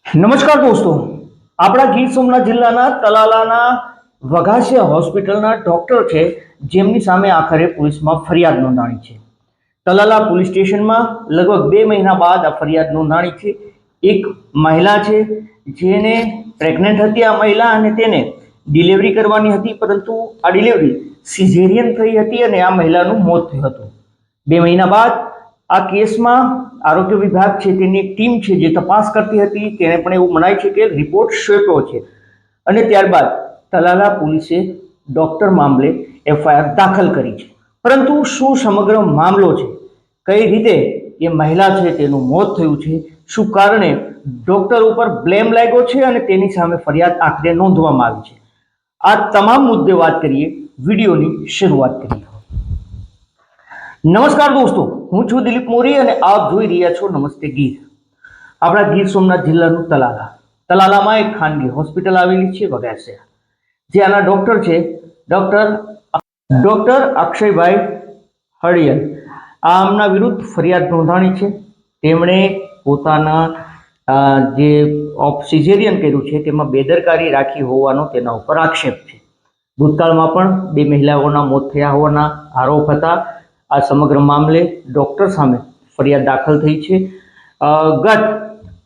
નમસ્કાર દોસ્તો, આપણા ગીર સોમનાથ જિલ્લાના તલાલાના વઘાસિયા હોસ્પિટલના ડોક્ટર છે જેમની સામે આખરે પોલીસમાં ફરિયાદ નોંધાણી છે। તલાલા પોલીસ સ્ટેશનમાં લગભગ 2 મહિના બાદ આ ફરિયાદ નોંધાણી છે। એક મહિલા છે જેને પ્રેગ્નન્ટ હતી આ મહિલા અને તેને ડિલિવરી કરવાની હતી, પરંતુ આ ડિલિવરી સિઝેરિયન થઈ હતી અને આ મહિલાનું મોત થયું હતું। 2 મહિના બાદ આ કેસમાં આરોગ્ય વિભાગ છે તેની એક ટીમ છે જે તપાસ કરતી હતી, તેને પણ એવું મનાય છે કે રિપોર્ટ સોંપ્યો છે અને ત્યારબાદ તલાલા પોલીસે ડોક્ટર મામલે એફઆઈઆર દાખલ કરી છે। પરંતુ શું સમગ્ર મામલો છે, કઈ રીતે એ મહિલા છે તેનું મોત થયું છે, શું કારણે ડોક્ટર ઉપર બ્લેમ લાગ્યો છે અને તેની સામે ફરિયાદ આખરે નોંધવામાં આવી છે, આ તમામ મુદ્દે વાત કરીએ। વિડીયોની શરૂઆત કરીએ। નમસ્કાર દોસ્તો, હું છું દિલીપ મોરી અને આપ જોઈ રહ્યા છો નમસ્તે ગીર। આપણા ગીર સોમનાથ જિલ્લાનું તલાલામાં એક ખાનગી હોસ્પિટલ આવેલી છે વઘાસિયા, જે આના ડોક્ટર છે ડોક્ટર અક્ષયભાઈ હળિયલ। આમના વિરુદ્ધ ફરિયાદ નોંધાણી છે। તેમણે પોતાના જે સિઝેરિયન કર્યું છે તેમાં બેદરકારી રાખી હોવાનો તેના ઉપર આક્ષેપ છે। ભૂતકાળમાં પણ 2 મહિલાઓના મોત થયા હોવાના આરોપ હતા। આ સમગ્ર મામલે ડોક્ટર સામે ફરિયાદ દાખલ થઈ છે। ગત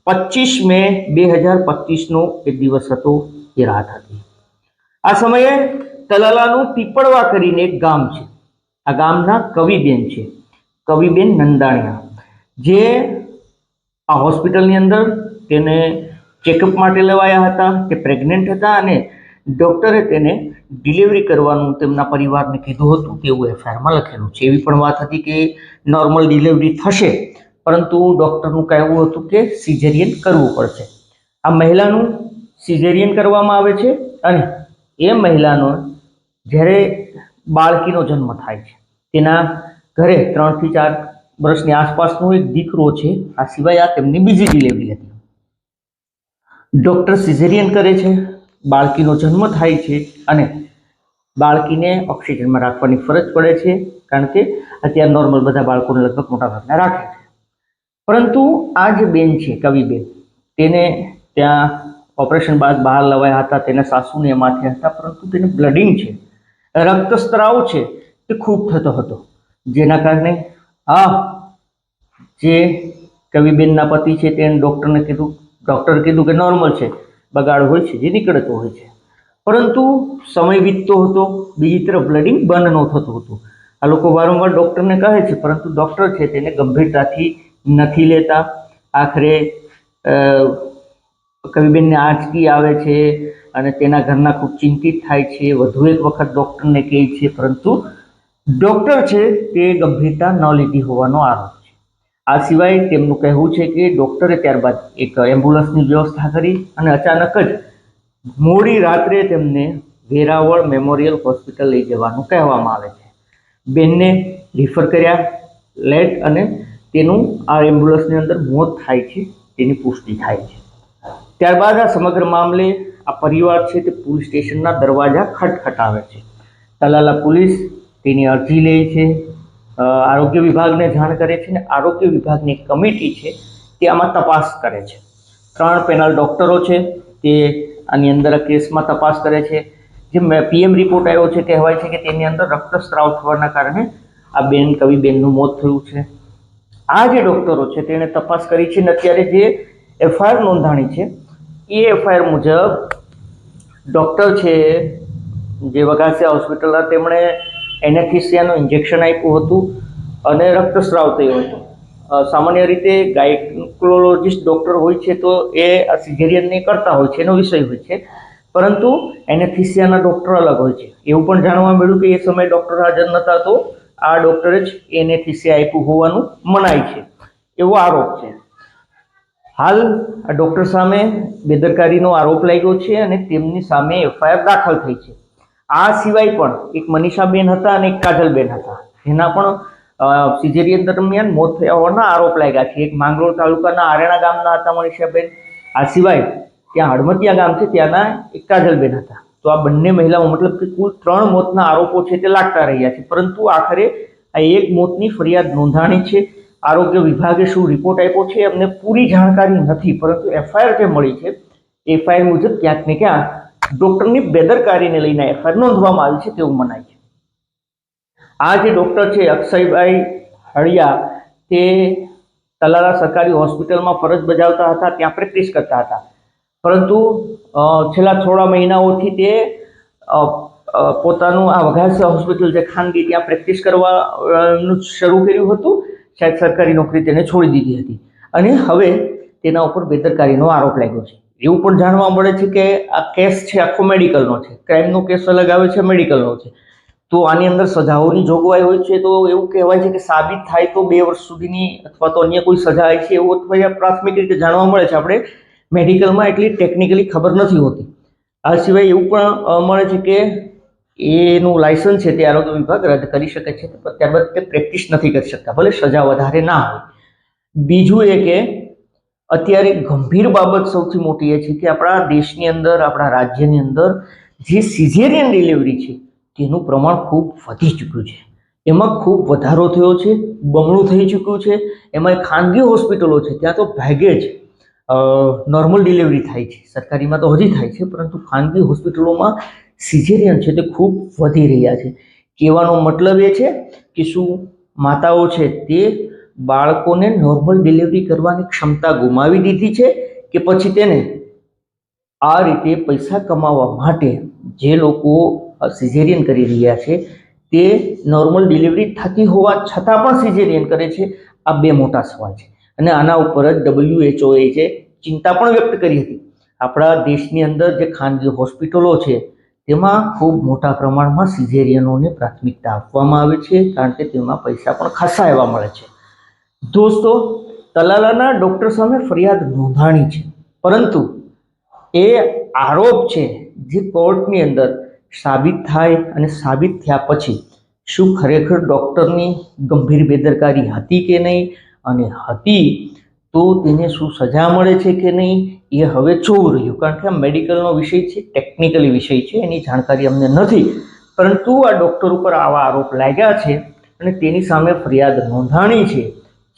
25 મે 2025નો એક દિવસ હતો, એ રાત હતી। આ સમયે તલાલાનું પીપળવા કરીને એક ગામ છે, આ ગામના કવિબેન છે, કવિબેન નંદાણીયા, જે આ હોસ્પિટલની અંદર તેને ચેકઅપ માટે લેવાયા હતા, તે પ્રેગ્નન્ટ હતા અને ડૉક્ટરે તેને ડિલિવરી કરવાનું તેમના પરિવારને કીધું હતું તેવું એફઆઈઆરમાં લખેલું છે। એવી પણ વાત હતી કે નોર્મલ ડિલિવરી થશે, પરંતુ ડૉક્ટરનું કહેવું હતું કે સિઝેરિયન કરવું પડશે। આ મહિલાનું સિઝેરિયન કરવામાં આવે છે અને એ મહિલાનો જ્યારે બાળકીનો જન્મ થાય છે, તેના ઘરે 3 થી 4 વર્ષની આસપાસનો એક દીકરો છે। આ સિવાય આ તેમની બીજી ડિલિવરી હતી। ડૉક્ટર સિઝેરિયન કરે છે, બાળકીનો જન્મ થાય છે અને બાળકીને ઓક્સિજનમાં રાખવાની ફરજ પડે છે, કારણ કે અત્યારે નોર્મલ બધા બાળકોને લગભગ મોટાભાગના રાખે છે। પરંતુ આ જે બેન છે કવિબેન, તેને ત્યાં ઓપરેશન બાદ બહાર લવાયા હતા, તેના સાસુને એમાંથી હતા, પરંતુ તેને બ્લડિંગ છે, રક્તસ્રાવ છે તે ખૂબ થતો હતો, જેના કારણે આ જે કવિબેનના પતિ છે તેને ડૉક્ટરે કીધું કે નોર્મલ છે, બગાડ હોય છે જે નીકળતો હોય છે। પરંતુ સમય વીતતો હતો, બીજી તરફ બ્લડિંગ બંધ ન થતું હતું। આ લોકો વારંવાર ડૉક્ટરને કહે છે, પરંતુ ડૉક્ટર છે તેને ગંભીરતાથી નથી લેતા। આખરે કવિબેનને આંચકી આવે છે અને તેના ઘરના ખૂબ ચિંતિત થાય છે। વધુ એક વખત ડૉક્ટરને કહે છે, પરંતુ ડૉક્ટર છે તે ગંભીરતા ન લીધી હોવાનો આરોપ છે। આ સિવાય તેમનું કહેવું છે કે ડૉક્ટરે ત્યારબાદ એક એમ્બ્યુલન્સની વ્યવસ્થા કરી અને અચાનક જ મોડી રાત્રે તેમને વેરાવળ મેમોરિયલ હોસ્પિટલ લઈ જવાનું કહેવામાં આવે છે। બેનને રિફર કર્યા લેટ અને તેનું આ એમ્બ્યુલન્સની અંદર મોત થાય છે તેની પુષ્ટિ થાય છે। ત્યારબાદ આ સમગ્ર મામલે આ પરિવાર છે તે પોલીસ સ્ટેશનના દરવાજા ખટખટાવે છે। તલાલા પોલીસ તેની અરજી લે છે, આરોગ્ય વિભાગને જાણ કરે છે અને આરોગ્ય વિભાગની કમિટી છે તે આમાં તપાસ કરે છે। 3 પેનલ ડૉક્ટરો છે તે આની અંદર આ કેસમાં તપાસ કરે છે। જે પીએમ રિપોર્ટ આવ્યો છે, કહેવાય છે કે તેની અંદર રક્તસ્રાવ થવાના કારણે આ કવિબેનનું મોત થયું છે। આ જે ડૉક્ટરો છે તેણે તપાસ કરી છે અને અત્યારે જે એફઆઈઆર નોંધાણી છે એ એફઆઈઆર મુજબ ડૉક્ટર છે જે વઘાસિયા હોસ્પિટલના, તેમણે એનેસ્થેસિયાનું ઇન્જેક્શન આપ્યું હતું અને રક્તસ્રાવ થયો હતો। સામાન્ય રીતે ગાયનેકોલોજિસ્ટ ડૉક્ટર હોય છે તો એ આ સિઝેરિયનને કરતા હોય છે, એનો વિષય હોય છે, પરંતુ એનેસ્થેસિયાના ડૉક્ટર અલગ હોય છે। એવું પણ જાણવા મળ્યું કે એ સમયે ડૉક્ટર હાજર નહોતા, તો આ ડૉક્ટરે જ એનેસ્થેસિયા આપ્યું હોવાનું મનાય છે, એવો આરોપ છે। હાલ આ ડૉક્ટર સામે બેદરકારીનો આરોપ લાગ્યો છે અને તેમની સામે એફઆઈઆર દાખલ થઈ છે। આ સિવાય પણ એક મનીષાબેન હતા અને એક કાજલબેન હતા, જેના પણ સિઝેરિયન દરમિયાન મોત થયા હોવાના આરોપ લાગ્યા છે। એક માંગરોળ તાલુકાના આરેણા ગામના હતા મનીષાબેન, આ સિવાય ત્યાં હળમતિયા ગામ છે ત્યાંના એક કાજલબેન હતા। તો આ બંને મહિલાઓ, મતલબ કે કુલ 3 મોતના આરોપો છે તે લાગતા રહ્યા છે, પરંતુ આખરે આ એક મોતની ફરિયાદ નોંધાણી છે આરોગ્ય વિભાગે શું રિપોર્ટ આપ્યો છે અમને પૂરી જાણકારી નથી, પરંતુ એફઆઈઆર જે મળી છે એફઆઈઆર મુજબ ક્યાંક ને ક્યાંક ડોક્ટરની બેદરકારીને લઈને એફઆઈઆર નોંધવામાં આવી છે તેવું મનાય છે. આ જે ડોક્ટર છે અક્ષયભાઈ હળિયા, તે તલાલા સરકારી હોસ્પિટલમાં ફરજ બજાવતા હતા, ત્યાં પ્રેક્ટિસ કરતા હતા, પરંતુ છેલ્લા થોડા મહિનાઓથી તે પોતાનું આ વઘાસિયા હોસ્પિટલ જે ખાનગી ત્યાં પ્રેક્ટિસ કરવાનું શરૂ કર્યું હતું. શાયદ સરકારી નોકરી તેને છોડી દીધી હતી અને હવે તેના ઉપર બેદરકારીનો આરોપ લાગ્યો છે. એવું પણ જાણવા મળે છે કે આ કેસ છે આખો મેડિકલનો છે, ક્રાઇમનો કેસ અલગ આવે છે, મેડિકલનો છે. તો આની અંદર સજાઓની જોગવાઈ હોય છે. તો એવું કહેવાય છે કે સાબિત થાય તો 2 વર્ષ સુધીની અથવા તો અન્ય કોઈ સજા હોય છે એવું અથવા પ્રાથમિક રીતે જાણવા મળે છે. આપણે મેડિકલમાં એટલી ટેકનિકલી ખબર નથી હોતી. આ સિવાય એવું પણ મળે છે કે એનું લાયસન્સ છે તે આરોગ્ય વિભાગ રદ કરી શકે છે, ત્યારબાદ તે પ્રેક્ટિસ નથી કરી શકતા, ભલે સજા વધારે ના હોય. બીજું એ કે અત્યારે ગંભીર બાબત સૌથી મોટી એ છે કે આપણા દેશની અંદર, આપણા રાજ્યની અંદર જે સિઝેરિયન ડિલિવરી છે તેનું પ્રમાણ ખૂબ વધી ચૂક્યું છે. એમાં ખૂબ વધારો થયો છે, બમણું થઈ ચૂક્યું છે. એમાં ખાનગી હોસ્પિટલો છે ત્યાં તો ભાગે જ નોર્મલ ડિલિવરી થાય છે, સરકારીમાં તો હજી થાય છે, પરંતુ ખાનગી હોસ્પિટલોમાં સિઝેરિયન છે તે ખૂબ વધી રહ્યા છે. કહેવાનો મતલબ એ છે કે શું માતાઓ છે તે બાળકોને નોર્મલ ડિલિવરી કરવાની ક્ષમતા ગુમાવી દીધી છે કે પછી તેને આ રીતે પૈસા કમાવા માટે જે લોકો સિઝેરિયન કરી રહ્યા છે તે નોર્મલ ડિલિવરી થતી હોવા છતાં પણ સિઝેરિયન કરે છે? આ 2 મોટા સવાલ છે અને આના ઉપર જ WHO જે ચિંતા પણ વ્યક્ત કરી હતી. આપણા દેશની અંદર જે ખાનગી હોસ્પિટલો છે તેમાં ખૂબ મોટા પ્રમાણમાં સિઝેરિયનોને પ્રાથમિકતા આપવામાં આવે છે, કારણ કે તેમાં પૈસા પણ ખાસા એવા મળે છે. દોસ્તો, તલાલાના ડૉક્ટર સામે ફરિયાદ નોંધાણી છે, પરંતુ એ આરોપ છે જે કોર્ટની અંદર સાબિત થાય અને સાબિત થયા પછી શું ખરેખર ડૉક્ટરની ગંભીર બેદરકારી હતી કે નહીં, અને હતી તો તેને શું સજા મળે છે કે નહીં, એ હવે જોવું રહ્યું. કારણ કે આ મેડિકલનો વિષય છે, ટેકનિકલી વિષય છે, એની જાણકારી અમને નથી, પરંતુ આ ડૉક્ટર ઉપર આવા આરોપ લાગ્યા છે અને તેની સામે ફરિયાદ નોંધાણી છે,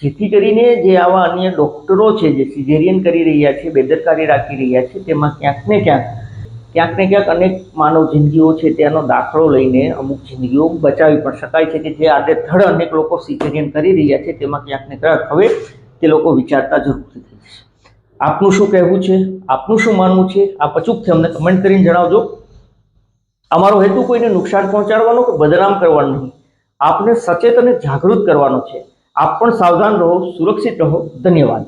જેથી કરીને જે આવા અન્ય ડૉક્ટરો છે જે સિઝેરિયન કરી રહ્યા છે, બેદરકારી રાખી રહ્યા છે, તેમાં ક્યાંક ને ક્યાંક અનેક માનવ જિંદગીઓ છે તેનો દાખલો લઈને અમુક જિંદગીઓ બચાવી પણ શકાય છે, કે જે આડેધડ અનેક લોકો સિઝેરિયન કરી રહ્યા છે તેમાં ક્યાંક ને ક્યાંક હવે તે લોકો વિચારતા જરૂરથી થઈ જશે. આપનું શું કહેવું છે, આપનું શું માનવું છે, આપ અચૂકથી અમને કમેન્ટ કરીને જણાવજો. અમારો હેતુ કોઈને નુકસાન પહોંચાડવાનો કે બદનામ કરવાનો નહીં, આપને સચેત અને જાગૃત કરવાનો છે. આપ પણ સાવધાન રહો, સુરક્ષિત રહો. ધન્યવાદ.